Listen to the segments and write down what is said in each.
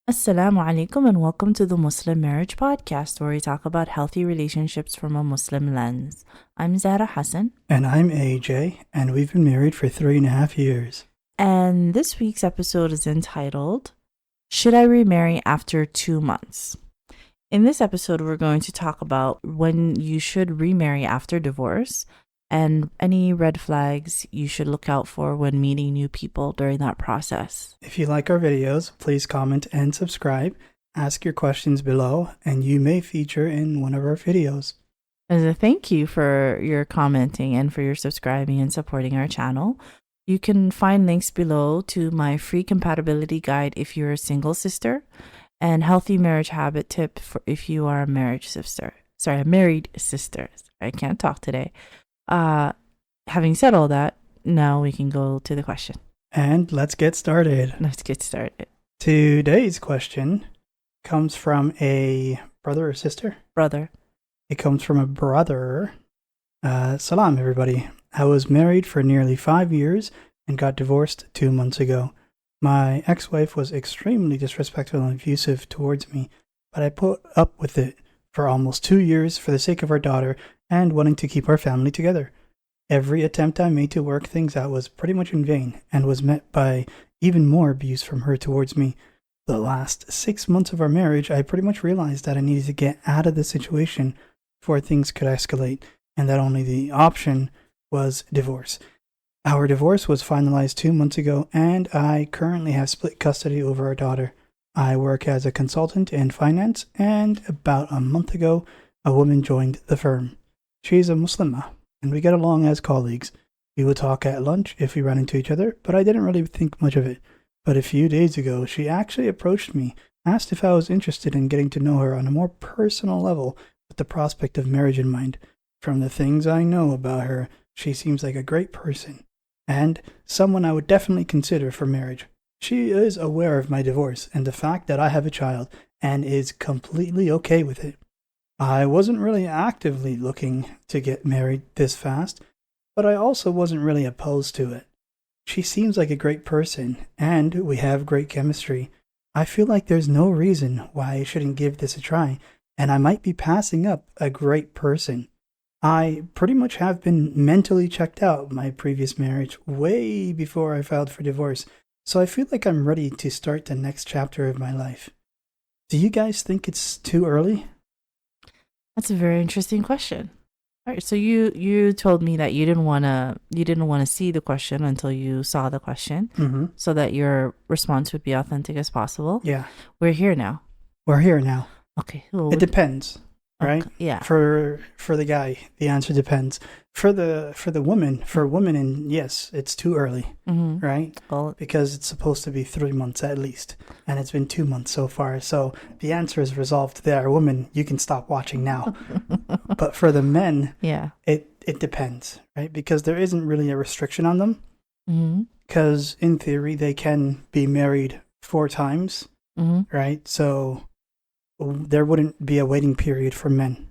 Assalamu alaikum and welcome to the Muslim Marriage Podcast, where we talk about healthy relationships from a Muslim lens. I'm Zahra Hassan. And I'm AJ, and we've been married for 3.5 years. And this week's episode is entitled, Should I Remarry After 2 Months? In this episode, we're going to talk about when you should remarry after divorce and any red flags you should look out for when meeting new people during that process. If you like our videos, please comment and subscribe. Ask your questions below, and you may feature in one of our videos. As a thank you for your commenting and for your subscribing and supporting our channel, you can find links below to my free compatibility guide if you're a single sister and healthy marriage habit tip for if you are a married sister. I can't talk today. Having said all that, now we can go to the question. And let's get started. Today's question comes from a brother or sister? Brother. It comes from a brother. Salam, everybody. I was married for nearly 5 years and got divorced 2 months ago. My ex-wife was extremely disrespectful and abusive towards me, but I put up with it for almost 2 years for the sake of our daughter and wanting to keep our family together. Every attempt I made to work things out was pretty much in vain and was met by even more abuse from her towards me. The last 6 months of our marriage, I pretty much realized that I needed to get out of the situation before things could escalate, and that only the option was divorce. Our divorce was finalized 2 months ago, and I currently have split custody over our daughter. I work as a consultant in finance, and about a month ago, a woman joined the firm. She's a Muslimah, and we get along as colleagues. We would talk at lunch if we ran into each other, but I didn't really think much of it. But a few days ago, she actually approached me, asked if I was interested in getting to know her on a more personal level with the prospect of marriage in mind. From the things I know about her, she seems like a great person, and someone I would definitely consider for marriage. She is aware of my divorce and the fact that I have a child, and is completely okay with it. I wasn't really actively looking to get married this fast, but I also wasn't really opposed to it. She seems like a great person, and we have great chemistry. I feel like there's no reason why I shouldn't give this a try, and I might be passing up a great person. I pretty much have been mentally checked out my previous marriage way before I filed for divorce, so I feel like I'm ready to start the next chapter of my life. Do you guys think it's too early? That's a very interesting question. All right, so you told me that you didn't want to see the question until you saw the question, so that your response would be authentic as possible. Yeah. We're here now. Okay. Well, It depends, right? Okay, yeah. For the guy, the answer depends. For the woman, and yes, it's too early, right? Well, Because it's supposed to be 3 months at least, and it's been 2 months so far. So the answer is resolved there. Woman, you can stop watching now. But for the men, yeah. it depends, right? Because there isn't really a restriction on them. Mm-hmm. Because in theory, they can be married 4 times, right? So there wouldn't be a waiting period for men.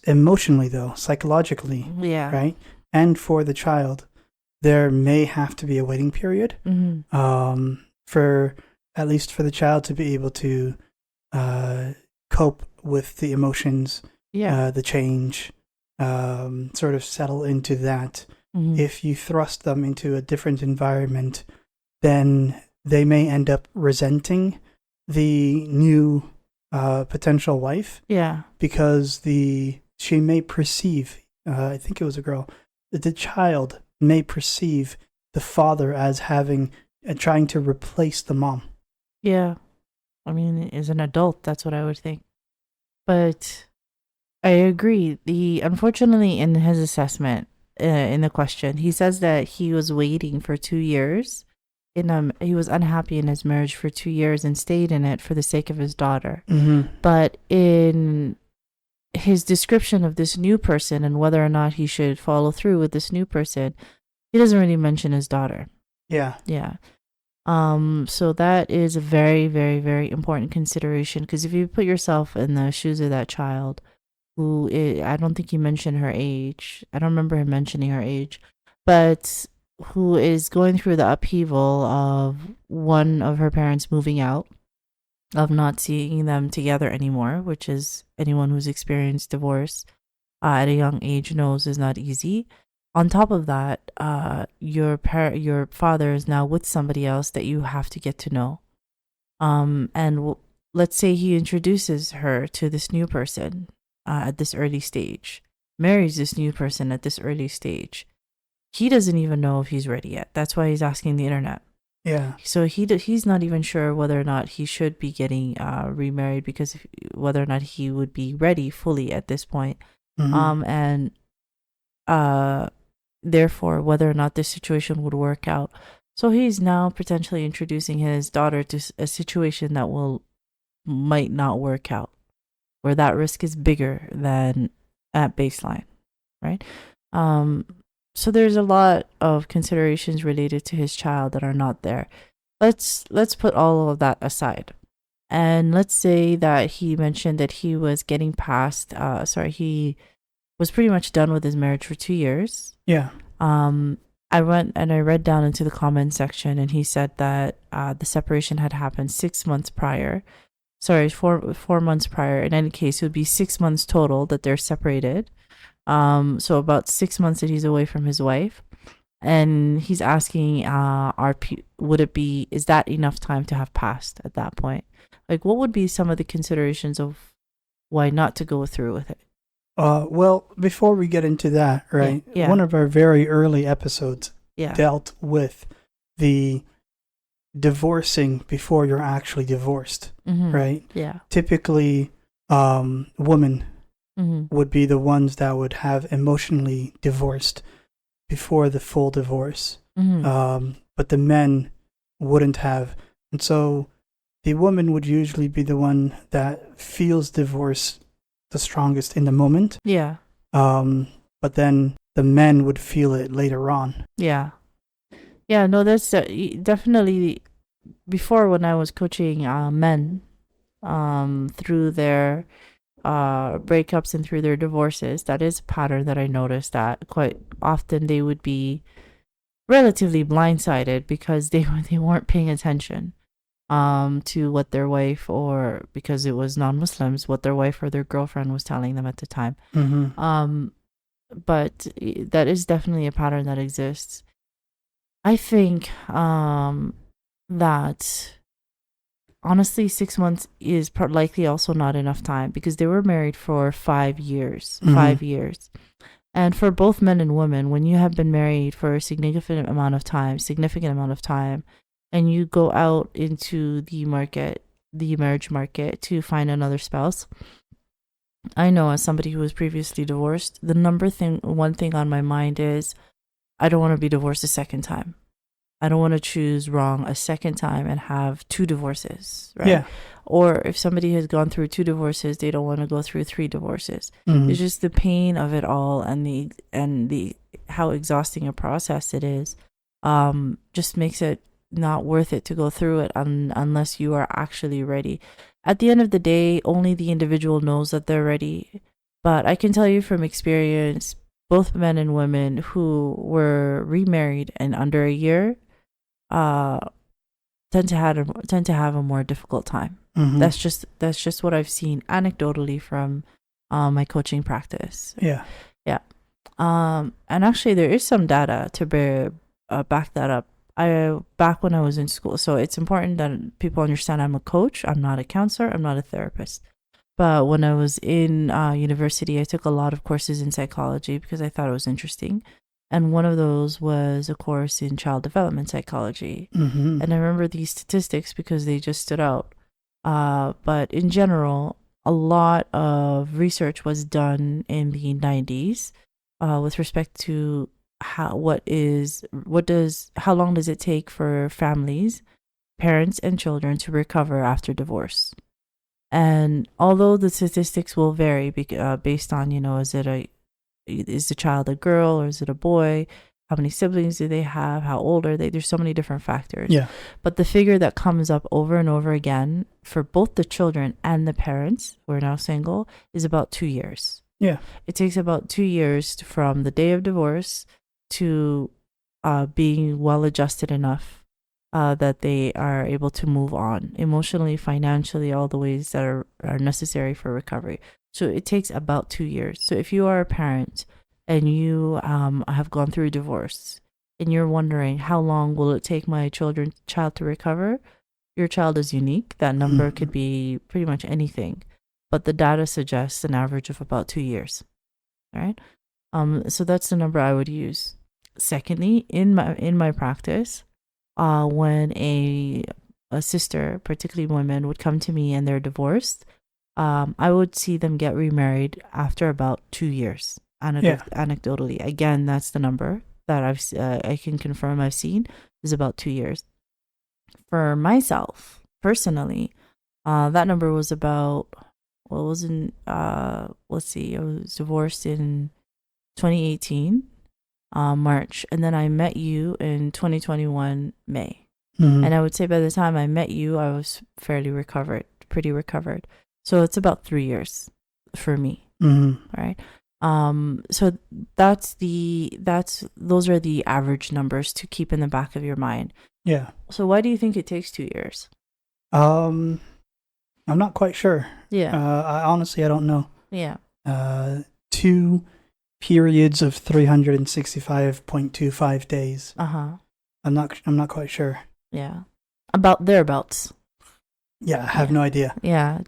Emotionally, though, psychologically, Yeah. right? And for the child, there may have to be a waiting period, for at least for the child to be able to cope with the emotions, the change, sort of settle into that. If you thrust them into a different environment, then they may end up resenting the new potential wife. Yeah. Because she may perceive, I think it was a girl, the child may perceive the father as having, trying to replace the mom. Yeah. I mean, as an adult, that's what I would think. But I agree. Unfortunately, in his assessment, in the question, he says that he was waiting for 2 years. He was unhappy in his marriage for 2 years and stayed in it for the sake of his daughter. But in his description of this new person and whether or not he should follow through with this new person, he doesn't really mention his daughter. Yeah. So that is a very, very, very important consideration, because if you put yourself in the shoes of that child, I don't think he mentioned her age. I don't remember him mentioning her age, but who is going through the upheaval of one of her parents moving out, of not seeing them together anymore, which is anyone who's experienced divorce at a young age knows is not easy. On top of that, your father is now with somebody else that you have to get to know. And let's say he introduces her to this new person at this early stage, marries this new person at this early stage. He doesn't even know if he's ready yet. That's why he's asking the internet. Yeah. So he's not even sure whether or not he should be getting remarried, because whether or not he would be ready fully at this point. And therefore whether or not this situation would work out. So he's now potentially introducing his daughter to a situation that might not work out, where that risk is bigger than at baseline, right? So there's a lot of considerations related to his child that are not there. Let's put all of that aside. And let's say that he mentioned that he was getting past he was pretty much done with his marriage for 2 years. Yeah. I went and I read down into the comment section, and he said that the separation had happened 6 months prior. Sorry, 4 months prior. In any case, it would be 6 months total that they're separated. So about 6 months that he's away from his wife, and he's asking, is that enough time to have passed at that point? Like, what would be some of the considerations of why not to go through with it? Well, before we get into that, right? Yeah. One of our very early episodes dealt with the divorcing before you're actually divorced, right? Yeah. Typically, women would be the ones that would have emotionally divorced before the full divorce, but the men wouldn't have. And so the woman would usually be the one that feels divorce the strongest in the moment. Yeah. But then the men would feel it later on. Yeah. Yeah, no, that's definitely. Before, when I was coaching men through their breakups and through their divorces, that is a pattern that I noticed, that quite often they would be relatively blindsided because they weren't paying attention to what their wife, or because it was non-Muslims, what their wife or their girlfriend was telling them at the time. But that is definitely a pattern that exists. I think that honestly 6 months is likely also not enough time, because they were married for 5 years. 5 years. And for both men and women, when you have been married for a significant amount of time, and you go out into the marriage market to find another spouse, I know, as somebody who was previously divorced, one thing on my mind is, I don't want to be divorced a second time. I don't want to choose wrong a second time and have 2 divorces, right? Yeah. Or if somebody has gone through 2 divorces, they don't want to go through 3 divorces. It's just the pain of it all, and the how exhausting a process it is. Just makes it not worth it to go through it unless you are actually ready. At the end of the day, only the individual knows that they're ready. But I can tell you from experience, both men and women who were remarried in under a year tend to have a more difficult time. That's just what I've seen anecdotally from my coaching practice. Yeah. And actually, there is some data to back that up. Back when I was in school, so it's important that people understand I'm a coach. I'm not a counselor. I'm not a therapist. But when I was in university, I took a lot of courses in psychology because I thought it was interesting. And one of those was a course in child development psychology. And I remember these statistics because they just stood out. But in general, a lot of research was done in the 90s with respect to how long does it take for families, parents and children to recover after divorce. And although the statistics will vary based on, is the child a girl or is it a boy? How many siblings do they have? How old are they? There's so many different factors. Yeah. But the figure that comes up over and over again for both the children and the parents who are now single is about 2 years. Yeah. It takes about 2 years from the day of divorce to being well adjusted enough that they are able to move on emotionally, financially, all the ways that are necessary for recovery. So it takes about 2 years. So if you are a parent and you have gone through a divorce and you're wondering how long will it take my child to recover, your child is unique. That number could be pretty much anything, but the data suggests an average of about 2 years. All right. So that's the number I would use. Secondly, in my practice, when a sister, particularly women, would come to me and they're divorced, I would see them get remarried after about 2 years. Anecdotally, again, that's the number that I can confirm I've seen is about 2 years. For myself personally, that number was about, well, it was in let's see, I was divorced in 2018 March, and then I met you in 2021 May. And I would say by the time I met you, I was pretty recovered. So it's about 3 years for me. Right. So those are the average numbers to keep in the back of your mind. Yeah. So why do you think it takes 2 years? I'm not quite sure. Yeah. I honestly don't know. Yeah. 2 periods of 365.25 days. I'm not quite sure. Yeah. About thereabouts. Yeah, I have no idea. Yeah.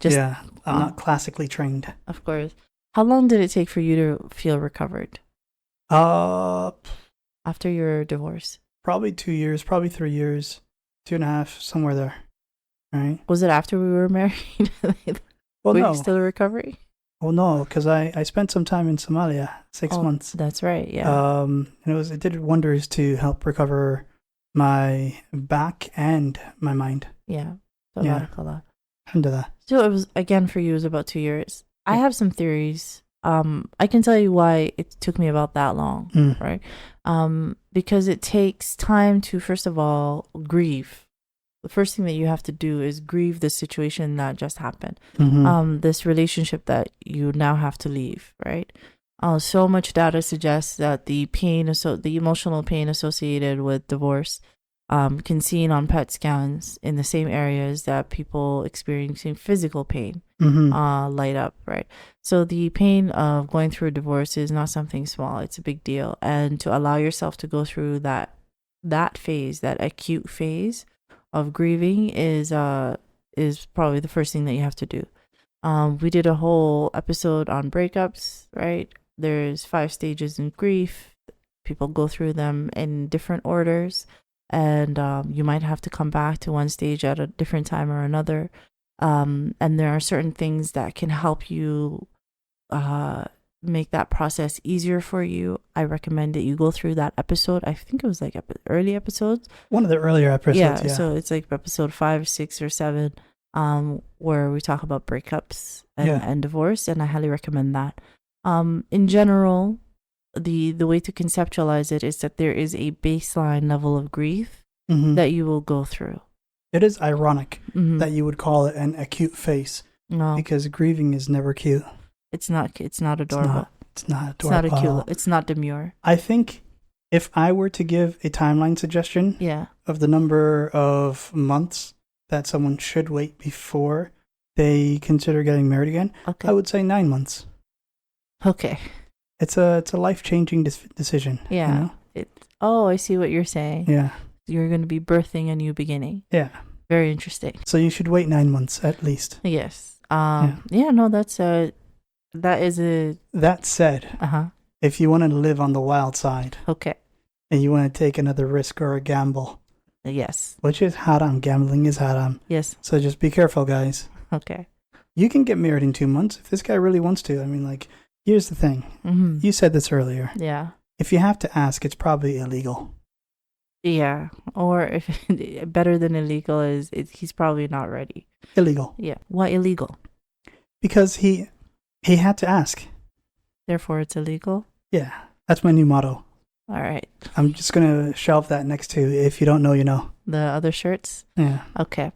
I'm not classically trained. Of course. How long did it take for you to feel recovered? After your divorce? Probably 2 years, probably 3 years, 2.5, somewhere there. Right? Was it after we were married? Well, were no. you still in recovery? Well, no, because I spent some time in Somalia, 6 months. That's right. Yeah. And it did wonders to help recover my back and my mind. Yeah. Yeah. Alhamdulillah. So it was, again, for you, it was about 2 years. I have some theories. I can tell you why it took me about that long, right? Because it takes time to, first of all, grieve. The first thing that you have to do is grieve the situation that just happened. This relationship that you now have to leave, right? So much data suggests that the emotional pain associated with divorce can seen on PET scans in the same areas that people experiencing physical pain light up, right? So the pain of going through a divorce is not something small. It's a big deal. And to allow yourself to go through that phase, that acute phase of grieving is probably the first thing that you have to do. We did a whole episode on breakups, right? There's 5 stages in grief. People go through them in different orders. And you might have to come back to one stage at a different time or another. And there are certain things that can help you make that process easier for you. I recommend that you go through that episode. I think it was like early episodes. One of the earlier episodes, yeah. So it's like episode 5, 6, or 7, where we talk about breakups and divorce. And I highly recommend that. In general, the way to conceptualize it is that there is a baseline level of grief that you will go through. It is ironic that you would call it an acute phase. No, because grieving is never cute. It's not adorable. It's not adorable. It's not cute. It's not demure. I think if I were to give a timeline suggestion of the number of months that someone should wait before they consider getting married again, I would say 9 months. Okay. It's a life-changing decision. Yeah. You know? I see what you're saying. Yeah. You're going to be birthing a new beginning. Yeah. Very interesting. So you should wait 9 months at least. Yes. No, that said, if you want to live on the wild side. Okay. And you want to take another risk or a gamble. Yes. Which is haram. Gambling is haram. Yes. So just be careful, guys. Okay. You can get married in 2 months if this guy really wants to. I mean, like, here's the thing. You said this earlier. Yeah. If you have to ask, it's probably illegal. Yeah. Or if better than illegal is he's probably not ready. Illegal. Yeah. Why illegal? Because he had to ask. Therefore, it's illegal? Yeah. That's my new motto. All right. I'm just going to shelve that next to if you don't know, you know. The other shirts? Yeah. Okay.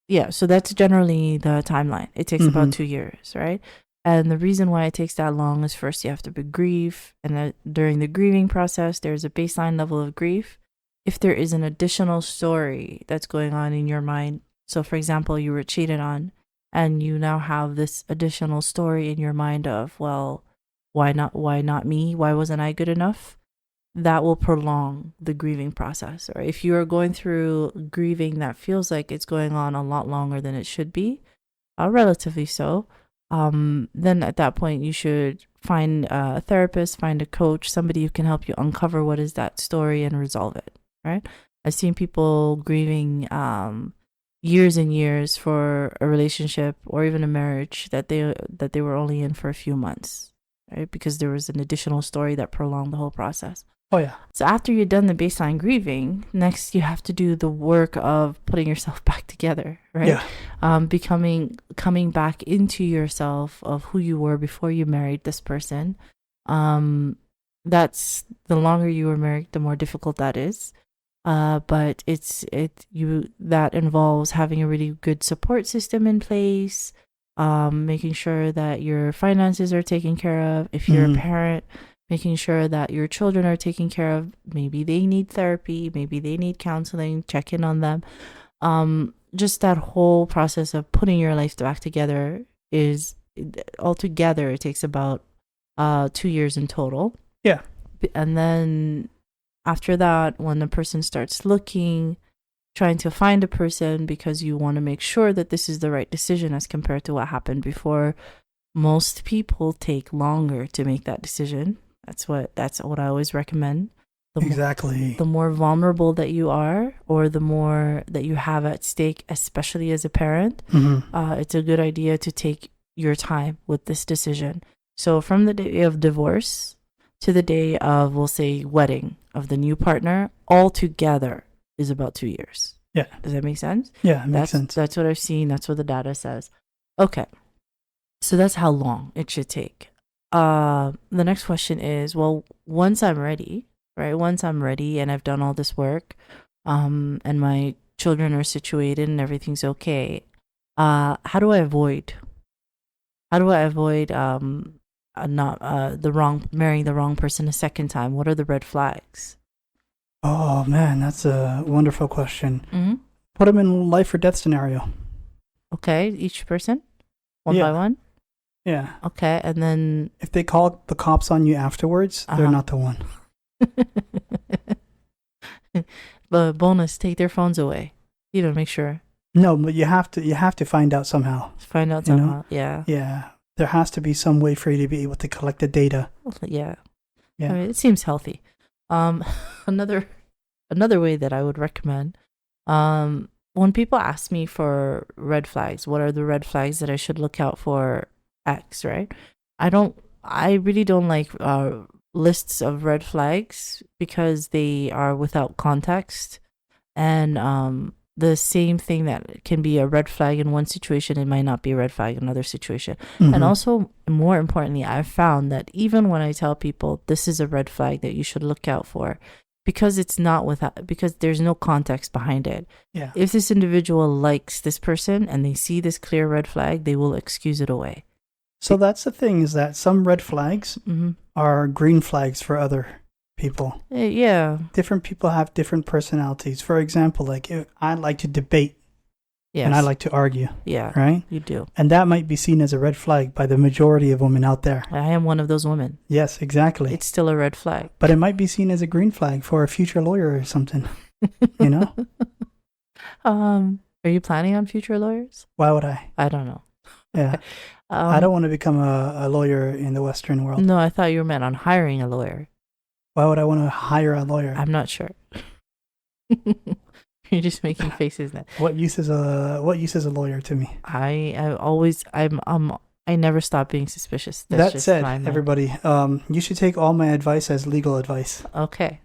Yeah, so that's generally the timeline. It takes about 2 years, right? And the reason why it takes that long is first you have to grieve. And during the grieving process, there's a baseline level of grief. if there is an additional story that's going on in your mind. So, for example, you were cheated on, and you now have this additional story in your mind of, well, why not? Why not me? Why wasn't I good enough? That will prolong the grieving process. Or if you are going through grieving that feels like it's going on a lot longer than it should be, relatively so, then at that point you should find a therapist, find a coach, somebody who can help you uncover what is that story and resolve it. Right? I've seen people grieving years and years for a relationship or even a marriage that they were only in for a few months, right? Because there was an additional story that prolonged the whole process. Oh, yeah. So after you're done the baseline grieving, next you have to do the work of putting yourself back together, right? Yeah. Coming back into yourself of who you were before you married this person. That's the longer you were married, the more difficult that is. But that involves having a really good support system in place, making sure that your finances are taken care of. If you're a parent, making sure that your children are taken care of. Maybe they need therapy, maybe they need counseling, check in on them. Just that whole process of putting your life back together is altogether, it takes about 2 years in total. Yeah. And then after that, when the person starts looking, trying to find a person because you want to make sure that this is the right decision as compared to what happened before, most people take longer to make that decision. That's what I always recommend. Exactly. The more vulnerable that you are, or the more that you have at stake, especially as a parent, it's a good idea to take your time with this decision. So from the day of divorce to the day of, we'll say, wedding of the new partner, all together is about 2 years. Yeah. Does that make sense? Yeah, it makes sense. That's what I've seen. That's what the data says. Okay. So that's how long it should take. The next question is, well, once I'm ready, right? Once I'm ready and I've done all this work, and my children are situated and everything's okay, how do I avoid marrying the wrong person a second time? What are the red flags? Oh man, that's a wonderful question. Mm-hmm. Put them in life or death scenario. Okay, each person, one by one. Yeah. Okay, and then if they call the cops on you afterwards, they're not the one. But bonus, take their phones away. Make sure. No, but you have to find out somehow. Find out somehow. Yeah. Yeah. There has to be some way for you to be able to collect the data. Yeah. Yeah. I mean, it seems healthy. Another way that I would recommend, when people ask me for red flags, what are the red flags that I should look out for X, right? I really don't like lists of red flags because they are without context, and the same thing that can be a red flag in one situation, it might not be a red flag in another situation. And also, more importantly, I've found that even when I tell people this is a red flag that you should look out for, because because there's no context behind it. Yeah. If this individual likes this person and they see this clear red flag, they will excuse it away. So that's the thing, is that some red flags are green flags for other people. Yeah. Different people have different personalities. For example, like I like to debate. Yes. And I like to argue. Yeah. Right? You do. And that might be seen as a red flag by the majority of women out there. I am one of those women. Yes, exactly. It's still a red flag. But it might be seen as a green flag for a future lawyer or something. Are you planning on future lawyers? Why would I? I don't know. Yeah. I don't want to become a lawyer in the Western world. No, I thought you were meant on hiring a lawyer. Why would I want to hire a lawyer? I'm not sure. You're just making faces now. What use is a lawyer to me? I never stop being suspicious. That said, everybody, you should take all my advice as legal advice. Okay.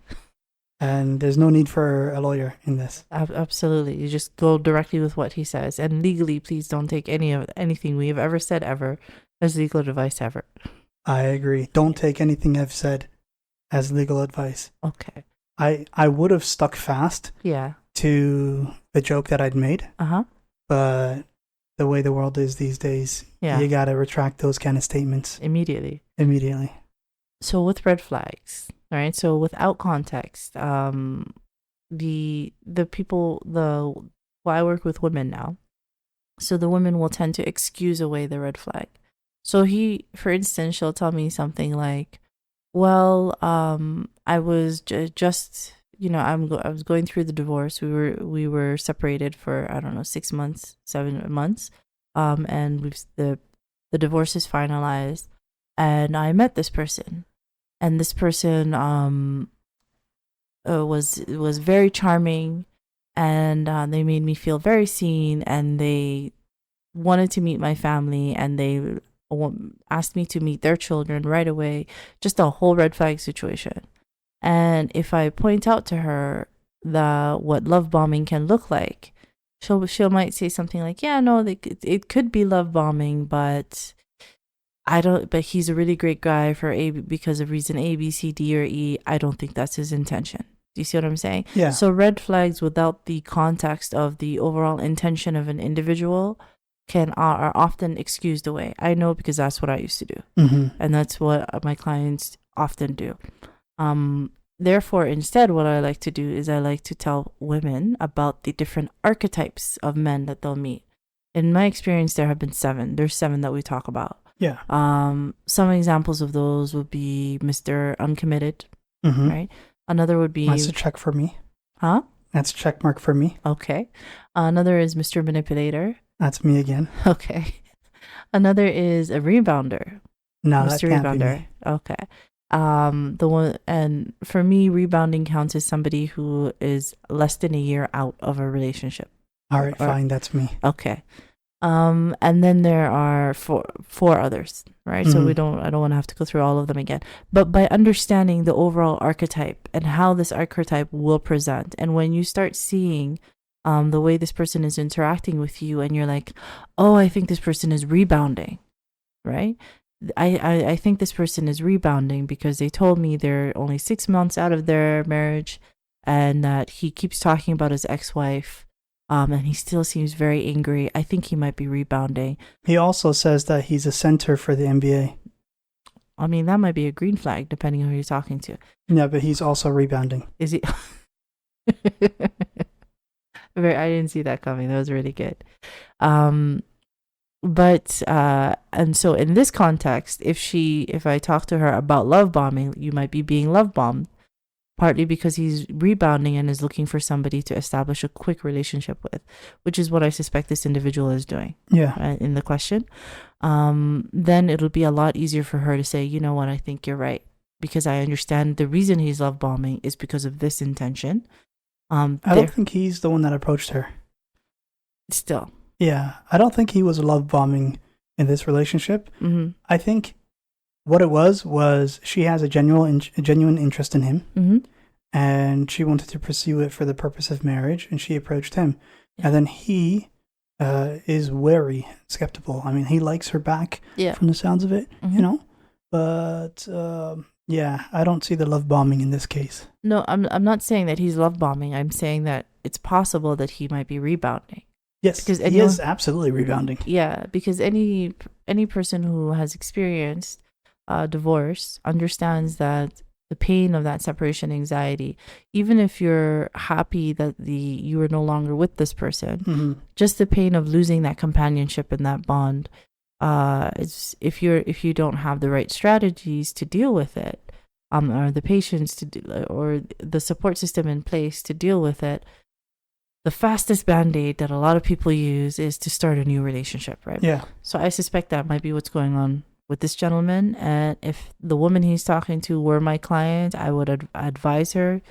And there's no need for a lawyer in this. Absolutely. You just go directly with what he says. And legally, please don't take anything we have ever said ever as legal advice ever. I agree. Don't take anything I've said as legal advice. Okay. I would have stuck fast to the joke that I'd made. But the way the world is these days, you got to retract those kind of statements. Immediately. So with red flags, all right? So without context, the people well, I work with women now, so the women will tend to excuse away the red flag. So for instance, she'll tell me something like, well, I was just, I was going through the divorce. We were separated for, I don't know, 6 months, 7 months, and the divorce is finalized, and I met this person, and this person was very charming, and they made me feel very seen, and they wanted to meet my family, and they asked me to meet their children right away. Just a whole red flag situation. And if I point out to her what love bombing can look like, she might say something like, yeah, no, it could be love bombing, but but he's a really great guy because of reason A, B, C, D, or E. I don't think that's his intention. Do you see what I'm saying? Yeah. So red flags without the context of the overall intention of an individual are often excused away. I know, because that's what I used to do. Mm-hmm. And that's what my clients often do. Therefore, instead, what I like to do is I like to tell women about the different archetypes of men that they'll meet. In my experience, there have been 7. There's 7 that we talk about. Yeah. Some examples of those would be Mr. Uncommitted, Mm-hmm. right? Another would be... That's a check for me. Huh? That's a check mark for me. Okay. Another is Mr. Manipulator. That's me again. Okay. Another is a rebounder. No, Mr. that can't Rebounder. be me. Okay. The one, and for me, rebounding counts as somebody who is less than a year out of a relationship. All right, fine, that's me. Okay. And then there are four others, right? So I don't want to have to go through all of them again. But by understanding the overall archetype and how this archetype will present, and when you start seeing the way this person is interacting with you, and you're like, oh, I think this person is rebounding, right? I think this person is rebounding because they told me they're only 6 months out of their marriage, and that he keeps talking about his ex-wife. And he still seems very angry. I think he might be rebounding. He also says that he's a center for the NBA. I mean, that might be a green flag, depending on who you're talking to. Yeah, but he's also rebounding. Is he? I didn't see that coming. That was really good. And so in this context, if I talk to her about love bombing, you might be being love bombed. Partly because he's rebounding and is looking for somebody to establish a quick relationship with, which is what I suspect this individual is doing. Yeah. In the question. Then it'll be a lot easier for her to say, you know what, I think you're right. Because I understand the reason he's love bombing is because of this intention. I don't think he's the one that approached her. Still. Yeah. I don't think he was love bombing in this relationship. Mm-hmm. I think what it was she has a genuine interest in him, mm-hmm. and she wanted to pursue it for the purpose of marriage, and she approached him. Yeah. And then he is wary, skeptical. I mean, he likes her back from the sounds of it, mm-hmm. But yeah, I don't see the love bombing in this case. No, I'm not saying that he's love bombing. I'm saying that it's possible that he might be rebounding. Yes, because he is absolutely rebounding. Yeah, because any person who has experienced divorce understands that the pain of that separation anxiety, even if you're happy that you are no longer with this person, mm-hmm. just the pain of losing that companionship and that bond, it's if you don't have the right strategies to deal with it, or the patience or the support system in place to deal with it, the fastest band-aid that a lot of people use is to start a new relationship, right? Yeah. So I suspect that might be what's going on with this gentleman. And if the woman he's talking to were my client, I would advise her,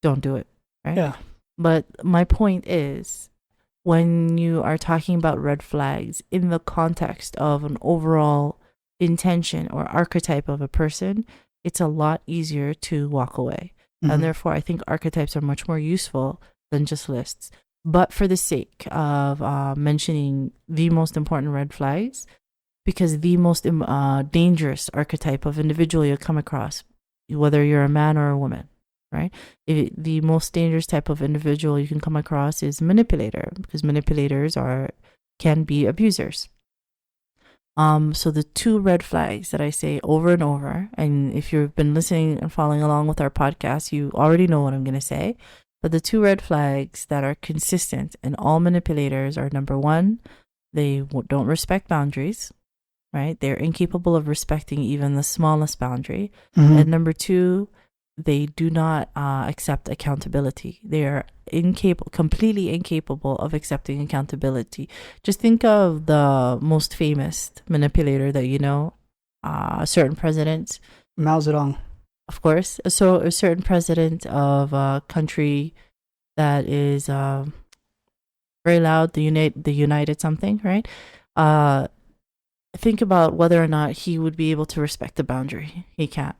don't do it, right? Yeah. But my point is, when you are talking about red flags in the context of an overall intention or archetype of a person, it's a lot easier to walk away. Mm-hmm. And therefore, I think archetypes are much more useful than just lists. But for the sake of mentioning the most important red flags, because the most dangerous archetype of individual you'll come across, whether you're a man or a woman, right? The most dangerous type of individual you can come across is manipulator, because manipulators can be abusers. So the 2 red flags that I say over and over, and if you've been listening and following along with our podcast, you already know what I'm going to say. But the two red flags that are consistent in all manipulators are, number one, they don't respect boundaries, right? They're incapable of respecting even the smallest boundary. Mm-hmm. And number two, they do not accept accountability. They are completely incapable of accepting accountability. Just think of the most famous manipulator that you know, a certain president. Mao Zedong. Of course. So a certain president of a country that is very loud, the United something, right? Think about whether or not he would be able to respect the boundary. He can't.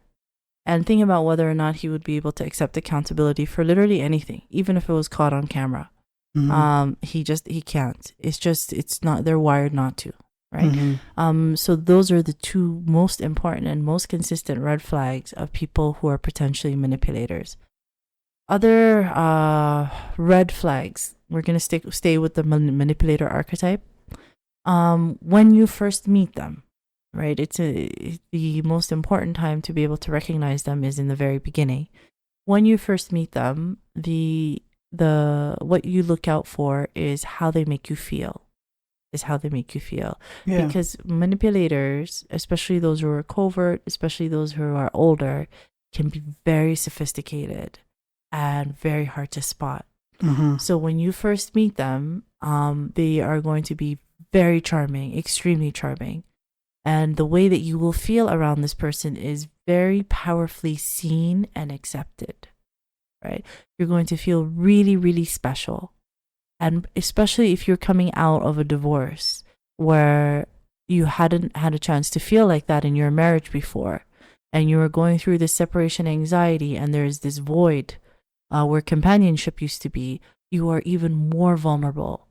And think about whether or not he would be able to accept accountability for literally anything, even if it was caught on camera. Mm-hmm. He can't. It's not, they're wired not to, right? Mm-hmm. So those are the two most important and most consistent red flags of people who are potentially manipulators. Other red flags, we're going to stay with the manipulator archetype. When you first meet them, right? The most important time to be able to recognize them is in the very beginning. When you first meet them, what you look out for is how they make you feel. Yeah. Because manipulators, especially those who are covert, especially those who are older, can be very sophisticated and very hard to spot. Mm-hmm. So when you first meet them, they are going to be very charming, extremely charming. And the way that you will feel around this person is very powerfully seen and accepted, right? You're going to feel really, really special. And especially if you're coming out of a divorce where you hadn't had a chance to feel like that in your marriage before, and you were going through this separation anxiety and there's this void where companionship used to be, you are even more vulnerable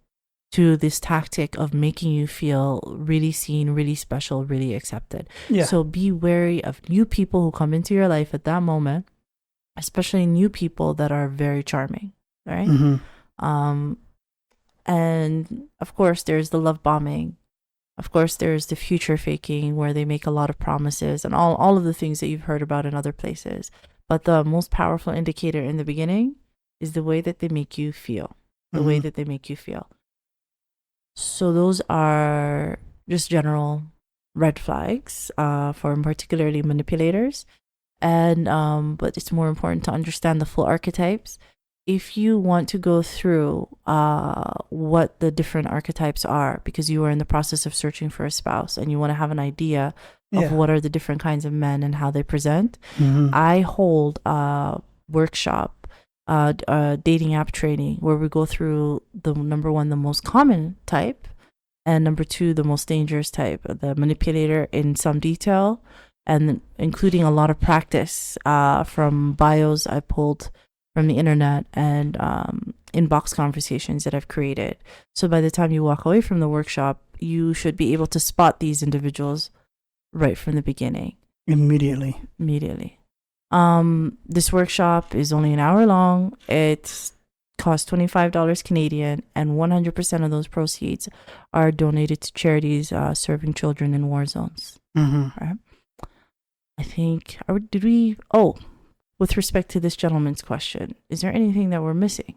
to this tactic of making you feel really seen, really special, really accepted. Yeah. So be wary of new people who come into your life at that moment, especially new people that are very charming, right? Mm-hmm. And of course, there's the love bombing. Of course, there's the future faking where they make a lot of promises and all of the things that you've heard about in other places. But the most powerful indicator in the beginning is the way that they make you feel. So those are just general red flags for particularly manipulators. And but it's more important to understand the full archetypes. If you want to go through what the different archetypes are, because you are in the process of searching for a spouse and you want to have an idea of what are the different kinds of men and how they present, I hold a workshop, dating app training, where we go through the number one, the most common type, and number two, the most dangerous type, the manipulator, in some detail, and including a lot of practice from bios I pulled from the internet and inbox conversations that I've created. So by the time you walk away from the workshop, you should be able to spot these individuals right from the beginning. Immediately. This workshop is only an hour long. It costs $25 Canadian, and 100% of those proceeds are donated to charities serving children in war zones. Right? I think, with respect to this gentleman's question, is there anything that we're missing?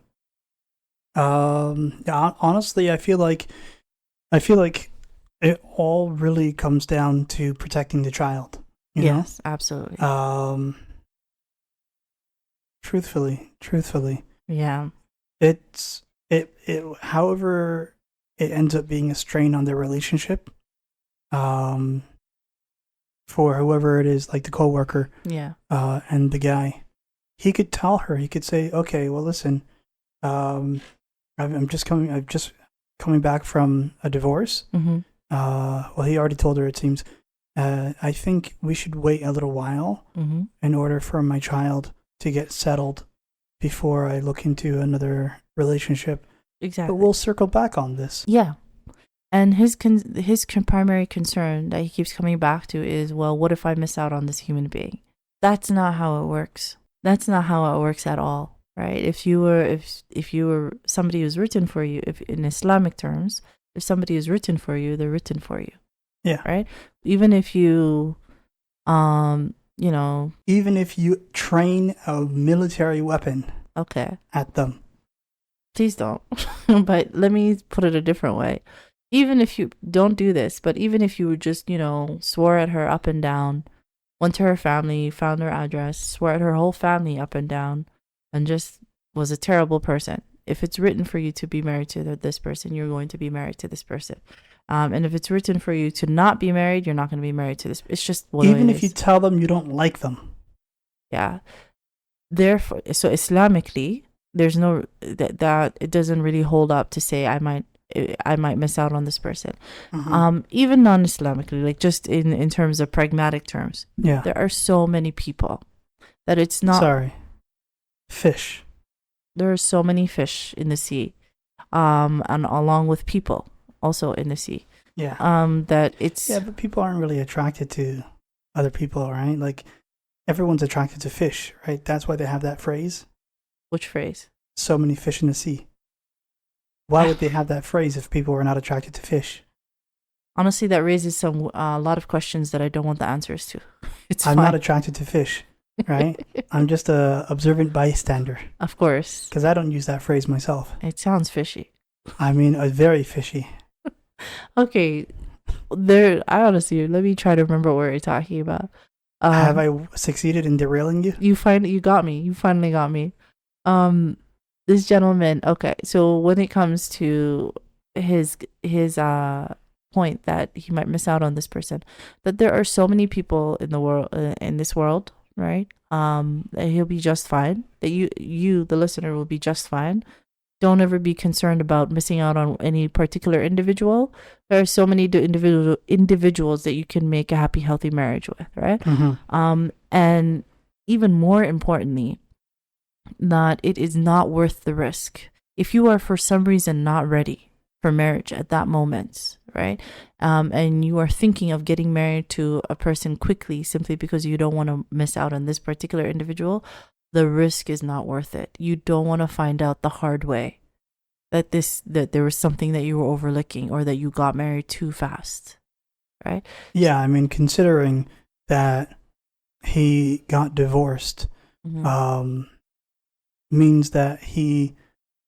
Honestly, I feel like it all really comes down to protecting the child. You know? Absolutely. Truthfully. Yeah. It however it ends up being a strain on their relationship. For whoever it is, like the coworker, and the guy, he could tell her, he could say, okay, well, listen, I'm just coming back from a divorce. Well, he already told her, it seems. I think we should wait a little while in order for my child to get settled before I look into another relationship. Exactly. But we'll circle back on this. Yeah. And his primary concern that he keeps coming back to is, well, what if I miss out on this human being? That's not how it works. That's not how it works at all, right? If you were somebody who's written for you, if in Islamic terms, if somebody is written for you, they're written for you. Yeah. Right? Even if you, even if you train a military weapon. Okay. at them. Please don't. But let me put it a different way. Even if you don't do this, but even if you just, swore at her up and down, went to her family, found her address, swore at her whole family up and down, and just was a terrible person. If it's written for you to be married to this person, you're going to be married to this person. And if it's written for you to not be married, you're not going to be married to this. It's just what it is. Even if you tell them you don't like them. Yeah. Therefore, so Islamically, there's no that it doesn't really hold up to say I might miss out on this person. Even non-Islamically, like just in terms of pragmatic terms. Yeah. There are so many people that it's not. Sorry. Fish. There are so many fish in the sea, and along with people also in the sea. Yeah. That it's. Yeah, but people aren't really attracted to other people, right? Like everyone's attracted to fish, right? That's why they have that phrase. Which phrase? So many fish in the sea. Why would they have that phrase if people were not attracted to fish? Honestly, that raises a lot of questions that I don't want the answers to. I'm not attracted to fish, right? I'm just a observant bystander. Of course. Because I don't use that phrase myself. It sounds fishy. I mean, very fishy. Okay. I let me try to remember what we're talking about. Have I succeeded in derailing you? You got me. You finally got me. This gentleman, okay, so when it comes to his point that he might miss out on this person, that there are so many people in the world, in this world, right? That he'll be just fine. That you, the listener, will be just fine. Don't ever be concerned about missing out on any particular individual. There are so many individuals that you can make a happy, healthy marriage with, right? And even more importantly, that it is not worth the risk. If you are for some reason not ready for marriage at that moment, right? And you are thinking of getting married to a person quickly simply because you don't want to miss out on this particular individual, the risk is not worth it. You don't want to find out the hard way that there was something that you were overlooking or that you got married too fast, right? Yeah, I mean, considering that he got divorced, means that he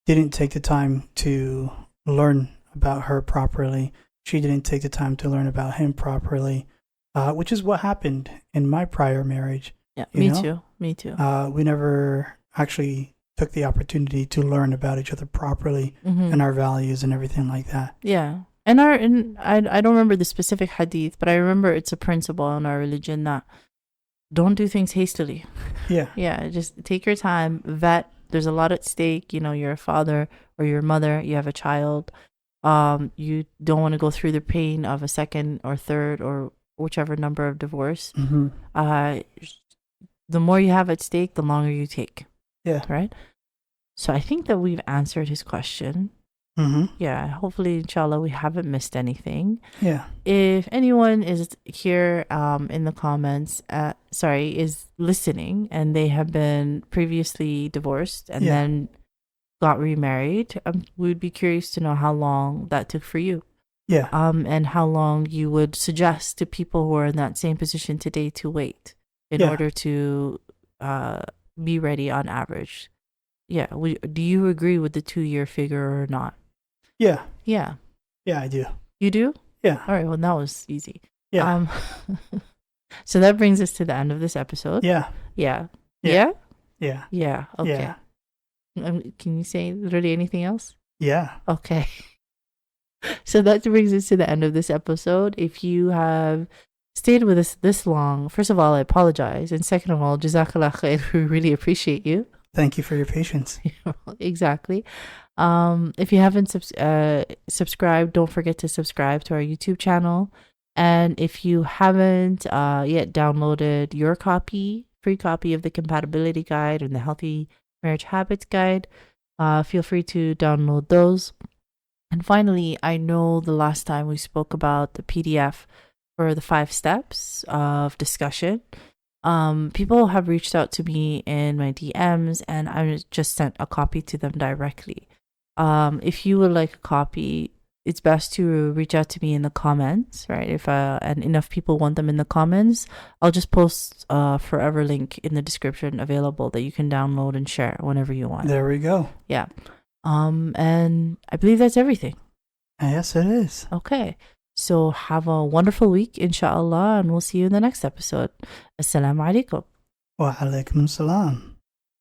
didn't take the time to learn about her properly. She didn't take the time to learn about him properly, which is what happened in my prior marriage. Yeah, me too. We never actually took the opportunity to learn about each other properly and our values and everything like that. Yeah. And I don't remember the specific hadith, but I remember it's a principle in our religion that don't do things hastily. Yeah. Yeah, just take your time, vet. There's a lot at stake. You're a father or you're a mother, you have a child. You don't want to go through the pain of a second or third or whichever number of divorce. The more you have at stake, the longer you take. Yeah. Right? So I think that we've answered his question. Yeah, hopefully, inshallah, we haven't missed anything. Yeah. If anyone is here in the comments, is listening and they have been previously divorced and then got remarried, we would be curious to know how long that took for you. Yeah. And how long you would suggest to people who are in that same position today to wait in order to be ready on average. Yeah. Do you agree with the 2-year figure or not? Yeah. Yeah. Yeah, I do. You do? Yeah. All right. Well, that was easy. Yeah. So that brings us to the end of this episode. Yeah. Yeah. Yeah. Yeah? Yeah. Yeah. Okay. Yeah. Can you say literally anything else? Yeah. Okay. So that brings us to the end of this episode. If you have stayed with us this long, first of all, I apologize. And second of all, Jazaa K'Allah Khayr. We really appreciate you. Thank you for your patience. Exactly. If you haven't subscribed, don't forget to subscribe to our YouTube channel. And if you haven't yet downloaded your free copy of the Compatibility Guide and the Healthy Marriage Habits Guide, feel free to download those. And finally, I know the last time we spoke about the PDF for the 5 steps of discussion. People have reached out to me in my DMs and I just sent a copy to them directly. If you would like a copy, it's best to reach out to me in the comments, right? If and enough people want them in the comments, I'll just post a forever link in the description available that you can download and share whenever you want. There we go. Yeah. And I believe that's everything. Yes, it is. Okay. So have a wonderful week, In Shaa Allah, and we'll see you in the next episode. Assalamu alaikum. Wa alaikum salam.